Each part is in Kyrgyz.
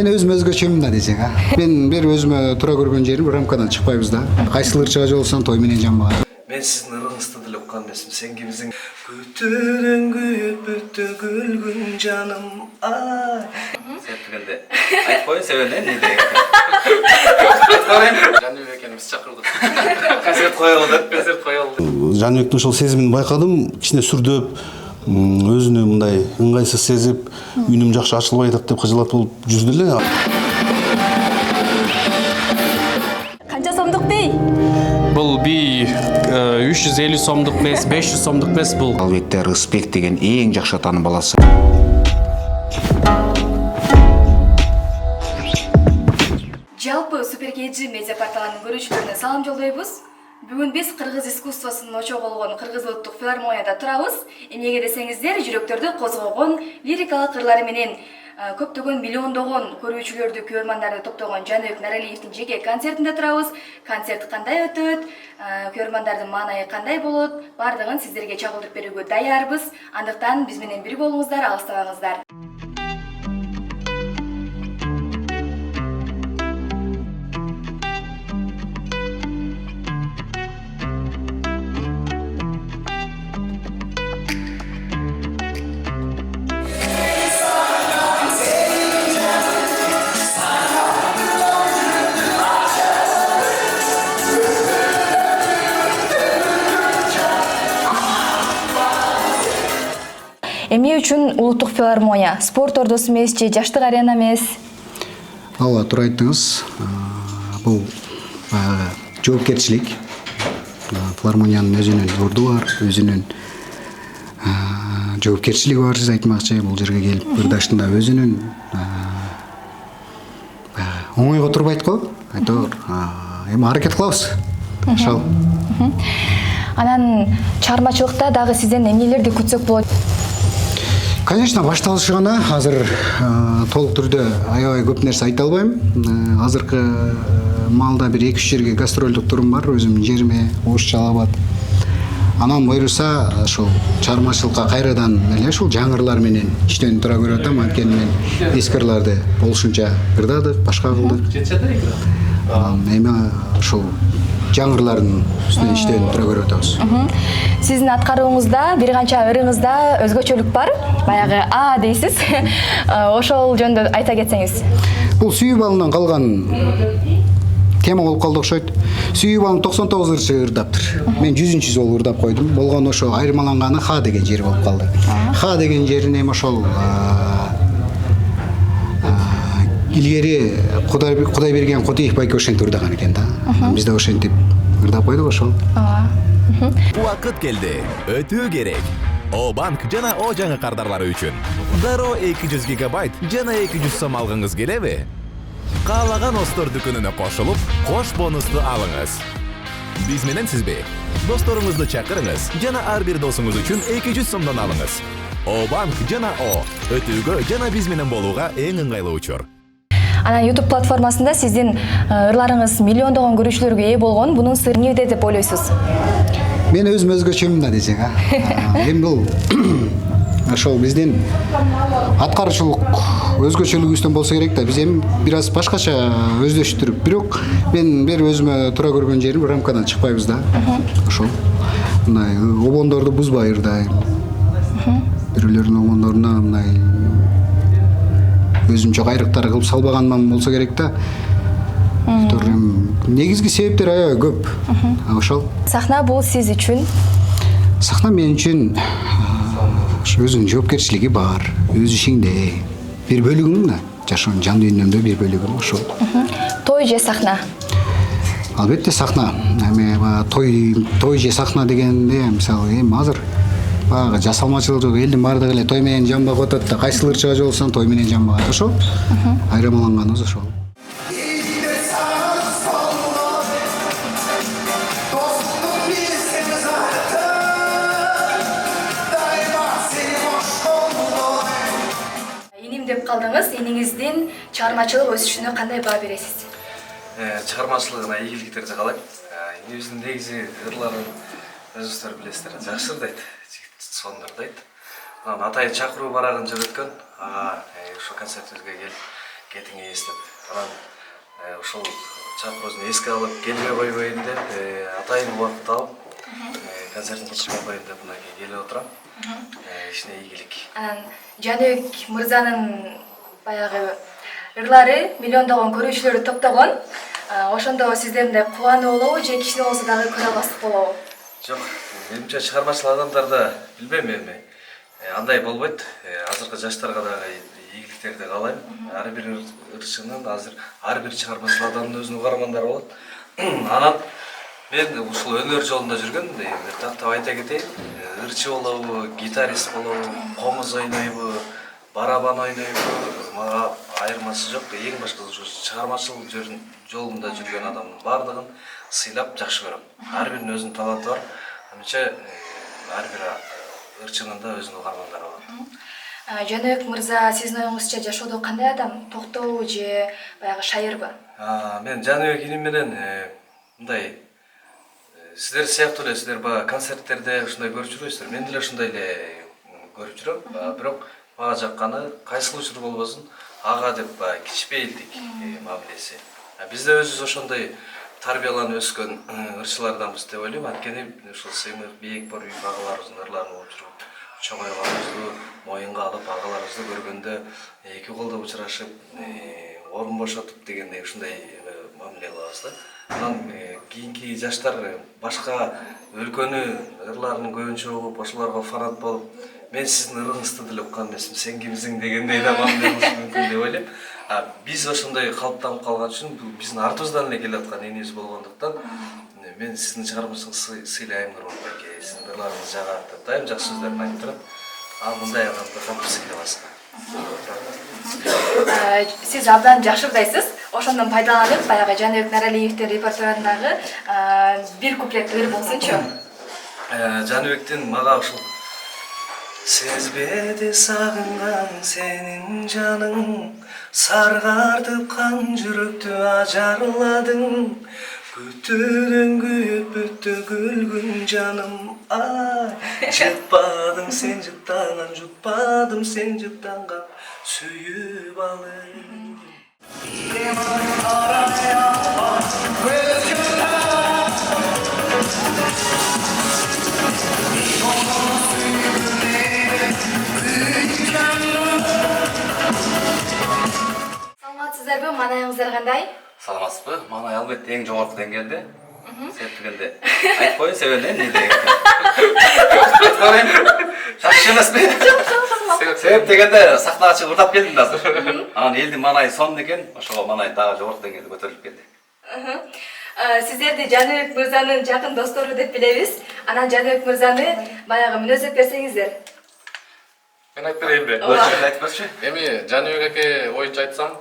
Мен өзүм өзгөчөмүн да десең, а. Мен бир өзүмө туура көргөн жерим рамкадан чыкпайбыз да. Кайсыл ырчыга жолуксаң той менен жамбагат. Мен сиздин ырыңызды деле уккан эмесмин. Сен кимсиң? Күтүүдөн күйүп бүттү күлгүн жаным. Ай. Септигенде айтып коеюн себебин эмне деген. Жаныбек экенибиз чакырдык. Концерт коелу. Жаныбектин ошол сезимин байкадым, кичине сүрдөп, өзүнү мындай ыңгайсыз сезип, үнүм жакшы ачылбай атат деп кыжылат болуп жүрдү эле. Канча сомдук бей? Бул бий 350 сомдук эмес, 500 сомдук эмес бул. Албетте Рысбек деген эң жакшы атанын баласы. Жалпы Суперкейджи медиа порталынын көрүүчүлөрүнө салам жолдойбуз. Бүгүн биз кыргыз искусствосунун очогу болгон Кыргыз улуттук филармонияда турабыз. Эмнеге десеңиздер, жүрөктөрдү козгогон лирикалык кырлары менен көптөгөн миллиондогон көрүүчүлөрдү, көрөрмандарды топтогон Жаныбек Наралиевдин жеке концертинде турабыз. Концерт кандай өтөт, көрөрмандардын маанайы кандай болот, бардыгын сиздерге чагылдырып берүүгө даярбыз. Андыктан биз менен бир болуңуздар, алыстабаңыздар. Эмне үчүн улуттук филармония? Спорт ордосу эмес же жаштык арена эмес? Ооба, туура айттыңыз. Бул жоопкерчилик. Филармониянын өзүнүн орду бар, өзүнүн жоопкерчилиги бар, сиз айтмакчы. Бул жерге келип, ырдаштын да өзүнүн оңойго турбайт го. Айтор, эми аракет кылабыз. Ошол. Анан чыгармачылыкта дагы сизден эмнелерди күтсөк болот? Конечно, башталышы гана. Азыр толук түрдө аябай көп нерсе айта албайм. Азыркы маалда бир 2-3 жерге гастролдук турум бар, өзүмдүн жериме, Ош Жалал Абад. Анан буйруса, ошол чыгармачылыкка кайрадан эле ушул жаңырлар менен иштөөнү туура көрүп атам. Анткени мен эски ырларды болушунча ырдадык, башка кылдык. Эми ошол жаңырлардын үстүнө иштөөнү туура көрүп атабыз. Сиздин аткарууңузда бир канча ырыңызда өзгөчөлүк бар. Баягы дейсиз. Ошол жөнүндө айта кетсеңиз. Бул сүйүп алындан калган тема болуп калды окшойт. Сүйүп алын 99 ырчы ырдаптыр. Мен 100-чү жолу ырдап койдум. Болгону ошо айырмаланганы Ха деген жери болуп калды. Ха деген жерин эми ошол илгери Кудайберген Кутиев байке ошентип ырдаган экен да. Биз да ошентип ырдап койдук ошол. Убакыт келди. Өтүү керек. О банк жана О жаңы кардарлары үчүн. Дароо 200 гигабайт жана 200 сом алгыңыз келеби? Каалаган Остор дүкөнүнө кошулуп, кош бонусту алыңыз. Биз менен сизби? Досторуңузду чакырыңыз жана ар бир досуңуз үчүн 200 сомдон алыңыз. О банк жана О өтүүгө жана биз менен болууга эң ыңгайлуу учур. Анан YouTube платформасында сиздин ырларыңыз миллиондогон көрүүчүлөргө ээ болгон. Бунун сыры эмнеде деп ойлойсуз? Мен өзүм өзгөчөмүн да десең, а. Эми бул ошол биздин аткаруучулук өзгөчөлүгүбүздөн болсо керек да. Биз эми бир аз башкача өздөштүрүп, бирок мен бир өзүмө туура көргөн жерим рамкадан чыкпайбыз да. Ошол. Мындай обондорду бузбай ырдайм. Бирөөлөрдүн обондоруна мындай өзүмчө кайрыктар кылып салбаганман болсо керек да. Негизги себептер аябай көп. Ошол. Сахна бул сиз үчүн? Сахна мен үчүн өзүнүн жоопкерчилиги бар, өз ишиңде бир бөлүгүң да, жашоонун жан дүйнөмдө бир бөлүгүң ошол. Той же сахна? Албетте сахна. Эми той же сахна дегенде, мисалы, эми азыр баягы жасалмачылык жок, элдин баардыгы эле той менен жамбап атат да, кайсыл ырчыга жолуксаң той менен жамбагат, ошол. Айырмаланганыбыз ошол. Деп калдыңыз, эниңиздин чыгармачылык өсүшүнө кандай баа бересиз? Чыгармачылыгына ийгиликтерди каалайм. Энебиздин негизи ырларын өзүңүздөр билесиздер, жакшы ырдайт, жигит сонун ырдайт. Анан атайын чакыруу барагын жеп өткөн. Ошо концертибизге кетиңе эстеп анан ушул чакыруусун эске алып келбей койбойн деп атайын убакыт алып концертин кылышпай коеюн деп мынакей келип отурам. Ишине ийгилик. Анан Жаныбек мырзанын баягы ырлары миллиондогон көрүүчүлөрдү топтогон. Ошондо сиздер мындай кубануу болобу же кичине болсо дагы көрө албастык болобу? Жок, менимче чыгармачыл адамдарда билбейм эми. Андай болбойт. Азыркы жаштарга дагы ийгиликтерди каалайм. Ар бир ырчынын азыр ар бир чыгармачыл адамдын өзүнүн угармандары болот. Анан мен ушул өнөр жолунда жүргөн, тактап айта кетейин. Ырчы болобу, гитарист болобу, комуз ойнойбу, барабан ойнойбу, мага айырмасы жок. Эң башкысы ушу чыгармачыл жолунда жүргөн адамдын бардыгын сыйлап жакшы көрөм. Ар биринин өзүнүн таланты бар. Менимче ар бир ырчынын да өзүнүн угармандары болот. Жаныбек мырза сиздин оюңузча жашоодо кандай адам? Токтообу же баягы шайырбы? Мен Жаныбек иним менен мындай сиздер сыяктуу эле сиздер баягы концерттерде ушундай көрүп жүрөсүздөр. Мен деле ушундай эле көрүп жүрөм. Бирок мага жакканы кайсыл учур болбосун ага деп баягы кичпейилдик мамилеси. Бизде өзүбүз ошондой тарбияланып өскөн ырчыларданбыз деп ойлойм. Анткени ушул сыймык бийик боруйуп агаларыбыздын ырларын угуп жүрүп, чоңойганыбызды моюнга алып агаларыбызды көргөндө эки колдоп учурашып, орун бошотуп дегендей ушундай мамиле кылабыз да. Анан кийинки жаштар башка өлкөнүн ырларынын көбүнчө угуп, ошолорго фанат болуп, мен сиздин ырыңызды деле уккан эмесмин, сен кимсиң дегендей да мамиле кылышы мүмкүн деп ойлойм. Биз ошондой калыптанып калган үчүн бул биздин артыбыздан эле келе аткан энебиз болгондуктан мен сиздин чыгармачылыгыңызды сыйлайм Нурманбек. Сиздин ырларыңыз жагат деп дайым жакшы сөздөрүн айтып турат. Мындай адамды кантип сыйлабаска. Сиз абдан жакшырдайсыз. Ошондон пайдаланып, баягы Жаныбек Наралиевдин репертуарындагы бир куплет ыр болсунчу. Жаныбектин мага ушул сезбеди сагынган сенин жаның, саргартып кан жүрөктү ажарладың, күтүүдөн күйүп бүттү күлгүн жаным, ай жытпадың сен жыттанган, жутпадым сен жыттанган, сүйүп алып. Саламатсыздарбы, маанайыңыздар кандай? Саламатсызбы? Маанай албетте эң жогорку деңгээлде. Себеп дегенде айтып коеюн себебин эмне деген. Айтып коеюн. Жакшы эмеспи? Себеп дегенде сахнага чыгып ырдап келдим да азыр. Анан элдин маанайы сонун экен, ошого маанай дагы жогорку деңгээлде көтөрүлүп келди. Сиздерди Жаныбек мырзанын жакын достору деп билебиз. Анан Жаныбек мырзаны баягы мүнөздөп берсеңиздер. Мен айтып берейинби? Айтып берчи. Эми Жаныбек аке оюнчу айтсам,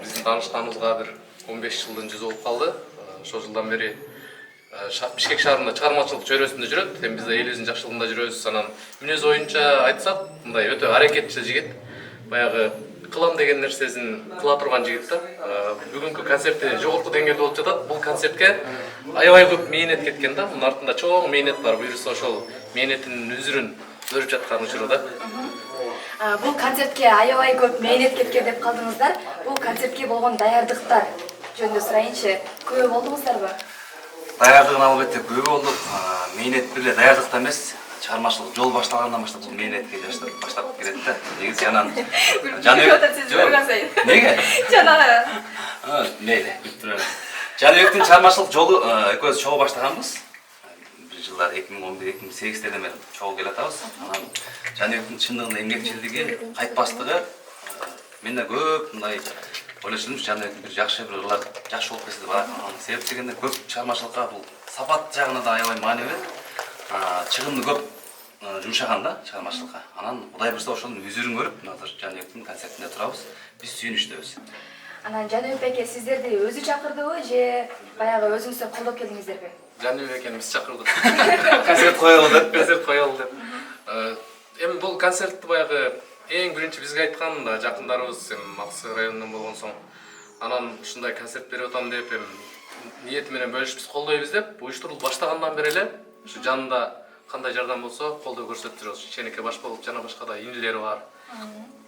биздин таанышканыбызга бир 15 жылдын жүзү болуп калды. Ошол жылдан бери Бишкек шаарында чыгармачылык чөйрөсүндө жүрөт. Эми биз элибиздин жакшылыгында жүрөбүз. Анан мүнөз оюнча айтсак, мындай өтө аракетчил жигит. Баягы кылам деген нерсесин кыла турган жигит да. Бүгүнкү концерти жогорку деңгээлде болуп жатат. Бул концертке аябай көп мээнет кеткен да. Мунун артында чоң мээнет бар. Буюрса ошол мээнеттин үзүрүн өрүп жаткан учуру да. Бул концертке аябай көп мээнет кеткен деп калдыңыздар. Бул концертке болгон даярдыктар жөнүндө сурайынчы. Күбө болдуңуздарбы? Даярдыгын албетте күбө болдук. Мээнет беле даярдыкта эмес. Чыгармачылык жол башталгандан баштап бул мээнетке жаштар баштап келет да. Негизи анан Жаныбек Неге? Жанагы. Мейли, бүттүрөлү. Жаныбектин чыгармачылык жолу экөөбүз чогуу баштаганбыз. Бир жылдар 2011-2008-ден бери чогуу келатабыз. Анан Жаныбектин чындыгында эмгекчилдиги, кайтпастыгы менде көп мындай ойлошумчу. Жаныбек бир жакшы бир ырлар жакшы болуп кетсе деп анын себеп дегенде көп чыгармачылыкка бул сапат жагына да аябай маани берет. Чыгымды көп жумшаган да чыгармачылыкка. Анан Кудай буйрса ошонун үзүрүн көрүп, азыр Жаныбектин концертинде турабыз. Биз сүйүнүчтөбүз. Анан Жаныбек аке сиздерди өзү чакырдыбы же баягы өзүңүздөр колдоп келдиңиздерби? Жаныбек экени биз чакырдык. Концерт коелу деп. Концерт коелу деп. Эми бул концертти баягы эң биринчи бизге айткан да жакындарыбыз Аксы районунан болгон соң. Анан ушундай концерт берип атам деп ниети менен бөлүшүп колдойбуз деп уюштурулуп баштагандан бери эле ушу жанында кандай жардам болсо колдоо көрсөтүп жүрөбүз. Ченеке баш болуп жана башка да инилери бар.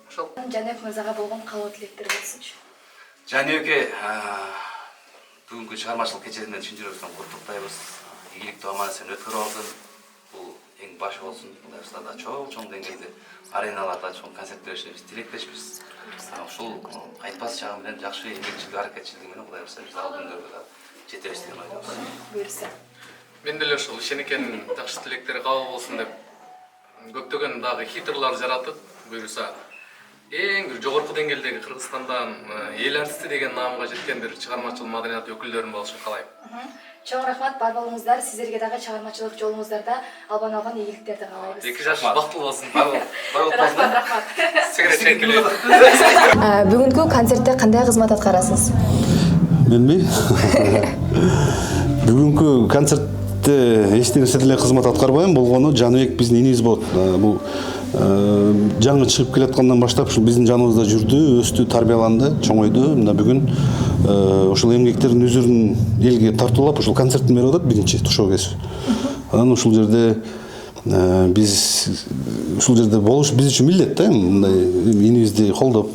Ошол. Жаныбек мырзага болгон каалоо тилектер болсунчу. Жаныбекке бүгүнкү чыгармачылык кечесинен чын жүрөктөн куттуктайбыз. Ийгиликтүү аман-эсен өткөрүп алсын. Бул эң башы болсун. Мындай ушундай чоң деңгээлде ареналарда чоң концерттер өтүшүбүз тилектешпиз. Ушул кайтпас чагы менен жакшы эмгекчилик аракетчилиги менен Кудай буйрса биз алдыңгы жетебиз деп ойлойбуз. Буйрса. Мен деле ушул ишеникенин жакшы тилектери кабыл болсун деп көптөгөн дагы хитрлар жаратып, буйрса эң бир жогорку деңгээлдеги Кыргызстандан эл артисти деген наамга жеткен бир чыгармачыл маданият өкүлдөрүн болушун каалайм. Чоң рахмат, бар болуңуздар. Сиздерге дагы чыгармачылык жолуңуздарда албан ийгиликтерди каалайбыз. Эки жаш бактылуу болсун. Рахмат. Сиңер чекилүү. Бүгүнкү концертте кандай кызмат аткарасыз? Менби бүгүнкү концертте эч нерсе деле кызмат аткарбайм. Болгону Жаныбек биздин инибиз болот. Бул жаңы чыгып келаткандан баштап ушул биздин жаныбызда жүрдү, өстү, тарбияланды, чоңойду. Мына бүгүн ушул эмгектердин үзүрүн элге тартуулап ушул концертин берип атат, биринчи тушоо кесип. Анан ушул жерде биз ушул жерде болуш биз үчүн милдет да, мындай инибизди колдоп,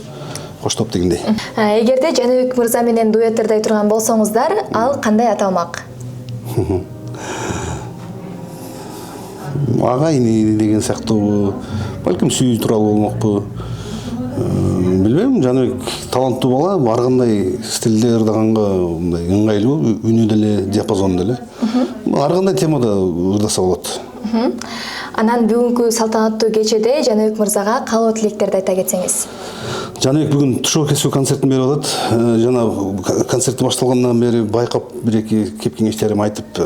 коштоп дегендей. Эгерде Жаныбек мырза менен дуэттерде турган болсоңуздар, ал кандай аталмак? Агайыны деген сыяктуу, балким сүйүү тууралуу болмокпу. Билбейм, Жаныбек таланттуу бала, ар кандай стилде ырдаганга мындай ыңгайлуу, үнү деле, диапазону деле. Ар кандай темада ырдаса болот. Анан бүгүнкү салтанаттуу кечеде Жаныбек мырзага каалоо тилектерди айта кетсеңиз. Жаныбек бүгүн тушоо кесүү концертин берип атат. Жана концерти башталгандан бери байкап бир-эки кеп кеңештерим айтып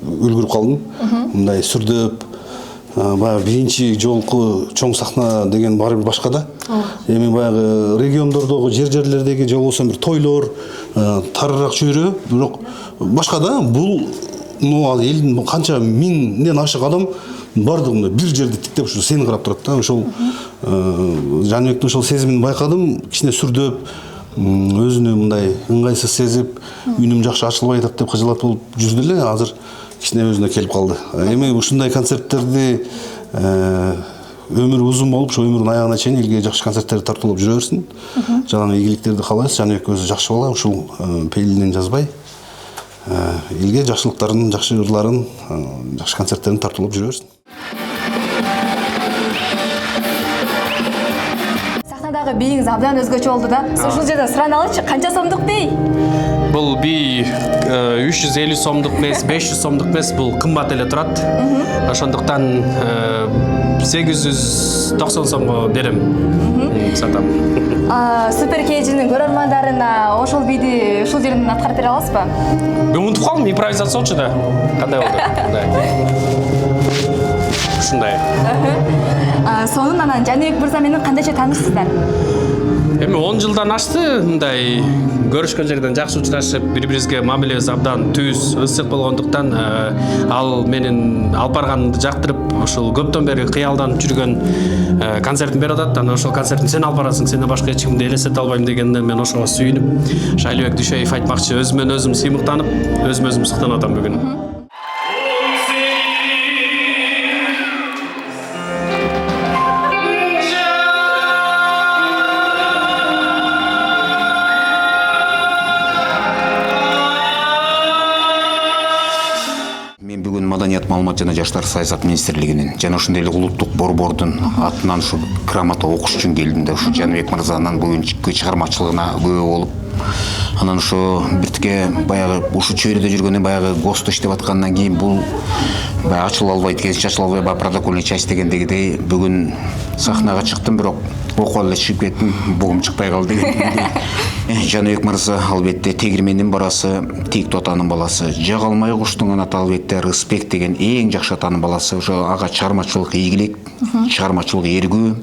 үлгүрүп калдым. Мындай сүрдөп, баягы биринчи жолку чоң сахна деген баары бир башка да. Эми баягы региондордогу жерлердеги же болбосо бир тойлор, тарыраак чөйрө, бирок башка да. Бул ал элдин канча миңден ашык адам бардыгында бир жерде тиктеп ушу сени карап турат да. Ошол Жаныбектин ошол сезимин байкадым, кичине сүрдөп, өзүнү мындай ыңгайсыз сезип, үнүм жакшы ачылбай атат деп кыжылат болуп жүрдү эле, азыр кичине өзүнө келип калды. Эми ушундай концерттерди өмүрү узун болуп, ошо өмүрүнүн аягына чейин элге жакшы концерттерди тартуулап жүрө берсин. Жалаң ийгиликтерди каалайбыз. Жаныбек өзү жакшы бала, ушул пейилинен жазбай элге жакшылыктарын, жакшы ырларын, жакшы концерттерин тартуулап жүрө берсин. Сахнадагы бийиңиз абдан өзгөчө болду да. Ушул жерден сураналычы, канча сомдук бий? Бул бий 350 сомдук эмес, 500 сомдук эмес, бул кымбат эле турат. Ошондуктан 890 сомго берем. Сатам. Супер KG'нин көрөрмандарына ошол бийди ушул жерден аткарып бере аласызбы? Мен унутуп калдым, импровизация болчу да. Кандай болду? Ушундай. Сонун анан Жаныбек мырза менен кандайча таанышсыздар? Эми 10 жылдан ашты, мындай көрүшкөн жерден жакшы учурашып, бири-бирибизге мамилебиз абдан түз, ысык болгондуктан ал менин алып барганымды жактырып, ушул көптөн бери кыялданып жүргөн концертин берип атат. Анан ошол концертин сен алып барасың, сенден башка эч кимди элестете албайм дегенден мен ошого сүйүнүп, Шайлыбек Дүйшөев айтмакчы, өзүмөн өзүм сыймыктанып, өзүм сыктанып атам бүгүн. Маданият, маалымат жана жаштар саясат министрлигинин жана ошондой эле улуттук борбордун атынан ушу грамота окуш үчүн келдим да, ушу Жаныбек мырзанын бүгүнкү чыгармачылыгына күбө болуп, анан ошо биртике баягы ушу чөйрөдө жүргөндөн баягы ГОСТо иштеп аткандан кийин бул баягы ачыла албайт, кесип ачыла албай баягы протокольный часть дегендегидей бүгүн сахнага чыктым, бирок окуп эле чыгып кеттим, бугум чыкпай калды дегендей. Жаныбек мырза албетте тегирмендин барасы, Тик Тотанын баласы, Жага алмай куштун канаты албетте Рыспек деген эң жакшы атанын баласы. Ошо ага чыгармачылык ийгилик, чыгармачылык эргүү,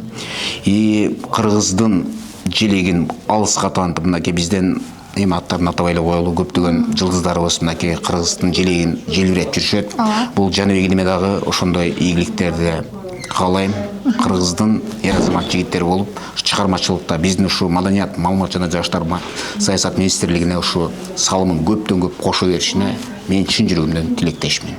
кыргыздын желегин алыска таанытып, мынакей бизден эми аттарын атабай эле коелу, көптөгөн жылдыздарыбыз мынакей кыргыздын желегин желбиреп жүрүшөт. Бул Жаныбек илиме дагы ошондой ийгиликтерди каалайм. Кыргыздын эр азамат жигиттери болуп, чыгармачылыкта биздин ушу маданият, маалымат жана жаштар саясат министрлигине ушу салымын көптөн көп кошо беришине мен чын жүрөгүмдөн тилектешмин.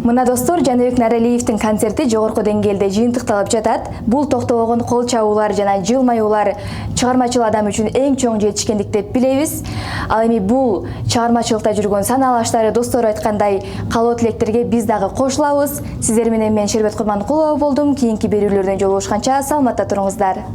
Мына достор, Жаныбек Наралиевдин концерти жогорку деңгээлде жыйынтыкталып жатат. Бул токтобогон кол чабуулар жана жылмаюулар чыгармачыл адам үчүн эң чоң жетишкендик деп билебиз. Ал эми бул чыгармачылыкта жүргөн саналаштары достор айткандай калоо тилектерге биз дагы кошулабыз. Сиздер менен мен Шербет Курманкулова болдум. Кийинки берүүлөрдөн жолугушканча саламатта туруңуздар.